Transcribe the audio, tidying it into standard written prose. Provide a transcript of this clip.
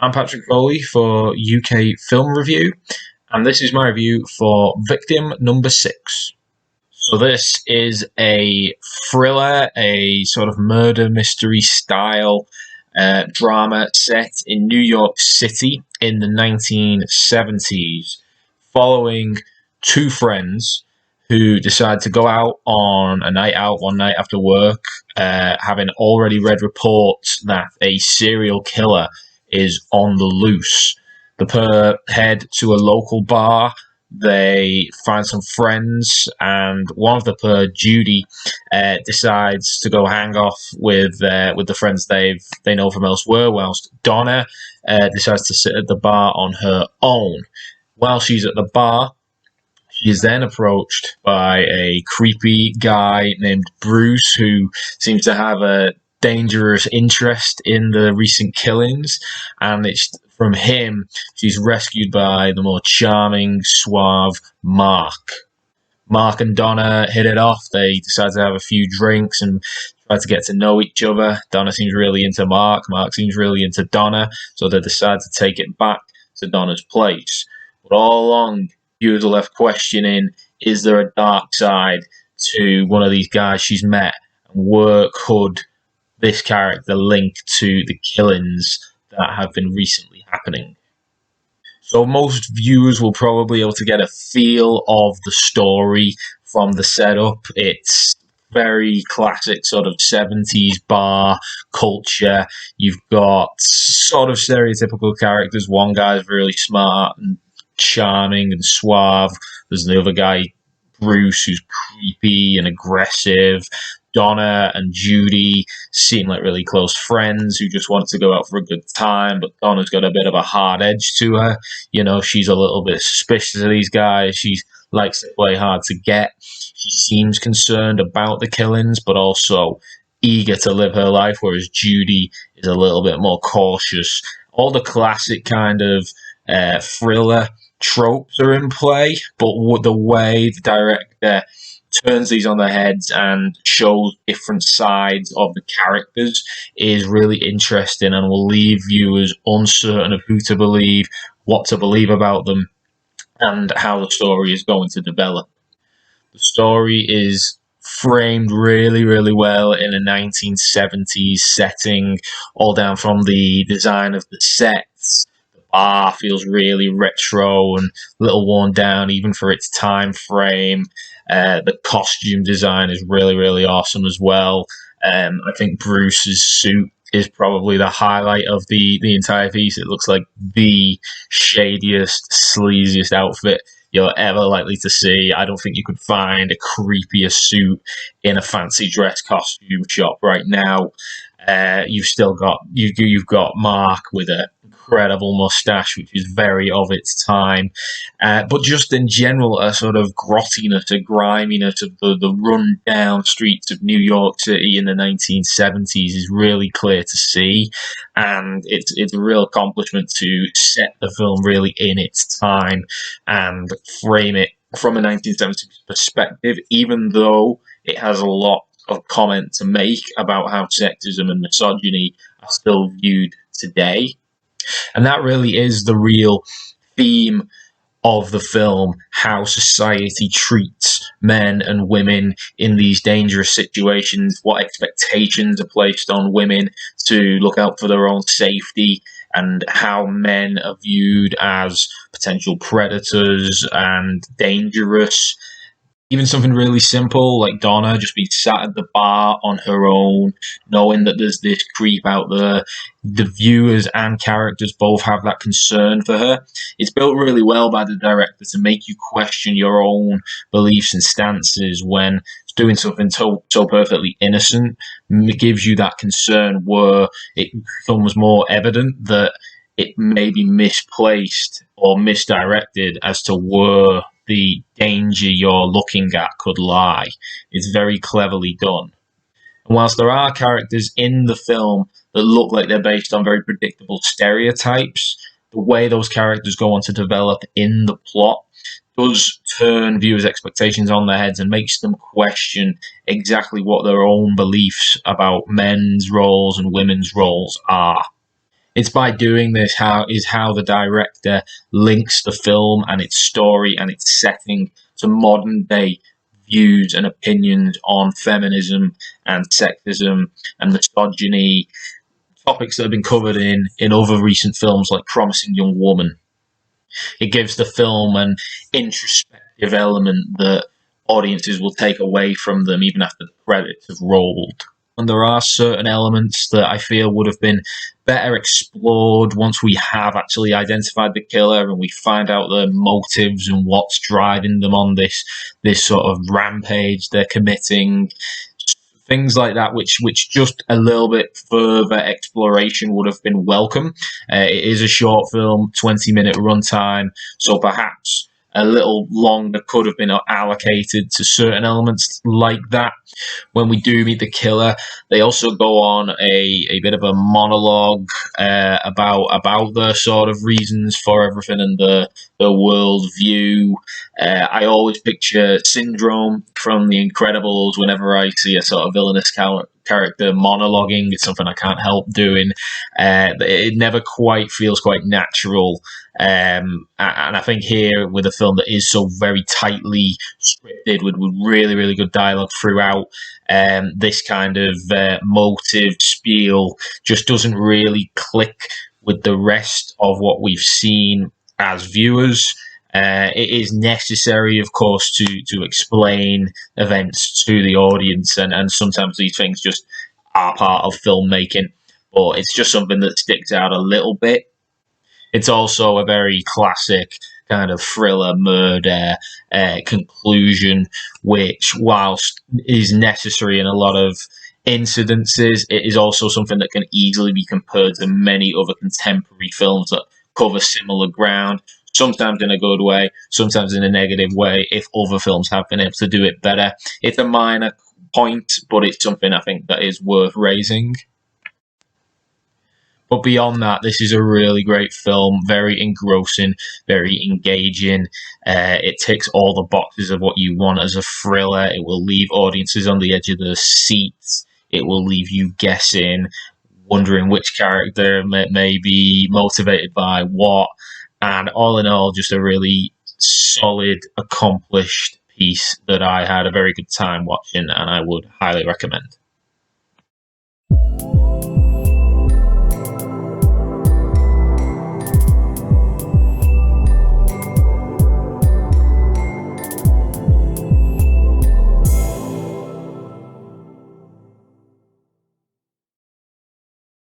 I'm Patrick Foley for UK Film Review, and this is my review for Victim No. 6. So this is a thriller, a sort of murder mystery style drama set in New York City in the 1970s, following two friends who decide to go out on a night out one night after work, having already read reports that a serial killer is on the loose. The pair head to a local bar. They find some friends, and one of the pair, Judy, decides to go hang off with the friends they know from elsewhere, whilst Donna decides to sit at the bar on her own. While she's at the bar, she is then approached by a creepy guy named Bruce, who seems to have a dangerous interest in the recent killings, and it's from him she's rescued by the more charming, suave Mark. Mark and Donna hit it off. They decide to have a few drinks and try to get to know each other. Donna seems really into Mark. Mark seems really into Donna, so they decide to take it back to Donna's place. But all along, viewers are left questioning, is there a dark side to one of these guys she's met? And where could this character link to the killings that have been recently happening? So most viewers will probably be able to get a feel of the story from the setup. It's very classic sort of 70s bar culture. You've got sort of stereotypical characters. One guy's really smart and charming and suave. There's the other guy, Bruce, who's creepy and aggressive. Donna and Judy seem like really close friends who just want to go out for a good time, but Donna's got a bit of a hard edge to her. You know, she's a little bit suspicious of these guys. She likes to play hard to get. She seems concerned about the killings, but also eager to live her life, whereas Judy is a little bit more cautious. All the classic kind of thriller tropes are in play, but the way the director turns these on their heads and shows different sides of the characters is really interesting and will leave viewers uncertain of who to believe, what to believe about them, and how the story is going to develop. The story is framed really, really well in a 1970s setting, all down from the design of the sets. The bar feels really retro and a little worn down, even for its time frame. The costume design is really, really awesome as well. I think Bruce's suit is probably the highlight of the entire piece. It looks like the shadiest, sleaziest outfit you're ever likely to see. I don't think you could find a creepier suit in a fancy dress costume shop right now. You've got Mark with an incredible mustache, which is very of its time, but just in general, a sort of grottiness, a griminess of the run-down streets of New York City in the 1970s is really clear to see, and it's a real accomplishment to set the film really in its time and frame it from a 1970s perspective, even though it has a lot of comment to make about how sexism and misogyny are still viewed today. And that really is the real theme of the film, how society treats men and women in these dangerous situations, what expectations are placed on women to look out for their own safety, and how men are viewed as potential predators and dangerous. Even something really simple like Donna just being sat at the bar on her own, knowing that there's this creep out there. The viewers and characters both have that concern for her. It's built really well by the director to make you question your own beliefs and stances when it's doing something so perfectly innocent. It gives you that concern where it becomes more evident that it may be misplaced or misdirected as to where the danger you're looking at could lie. It's very cleverly done. And whilst there are characters in the film that look like they're based on very predictable stereotypes, the way those characters go on to develop in the plot does turn viewers' expectations on their heads and makes them question exactly what their own beliefs about men's roles and women's roles are. It's by doing this how the director links the film and its story and its setting to modern day views and opinions on feminism and sexism and misogyny, topics that have been covered in other recent films like Promising Young Woman. It gives the film an introspective element that audiences will take away from them even after the credits have rolled. And there are certain elements that I feel would have been better explored once we have actually identified the killer and we find out the motives and what's driving them on this sort of rampage they're committing. Things like that, which just a little bit further exploration would have been welcome. It is a short film, 20-minute runtime, so perhaps a little longer could have been allocated to certain elements like that. When we do meet the killer, they also go on a bit of a monologue about the sort of reasons for everything and the world view. I always picture Syndrome from The Incredibles whenever I see a sort of villainous character monologuing. It's something I can't help doing. It never quite feels quite natural. And I think here, with a film that is so very tightly scripted with really, really good dialogue throughout, this kind of motive spiel just doesn't really click with the rest of what we've seen as viewers. It is necessary, of course, to explain events to the audience, and sometimes these things just are part of filmmaking, but it's just something that sticks out a little bit. It's also a very classic kind of thriller murder conclusion, which, whilst is necessary in a lot of incidences, it is also something that can easily be compared to many other contemporary films that cover similar ground, sometimes in a good way, sometimes in a negative way, if other films have been able to do it better. It's a minor point, but it's something I think that is worth raising. But beyond that, this is a really great film, very engrossing, very engaging. It ticks all the boxes of what you want as a thriller. It will leave audiences on the edge of their seats. It will leave you guessing, wondering which character may be motivated by what. And all in all, just a really solid, accomplished piece that I had a very good time watching and I would highly recommend.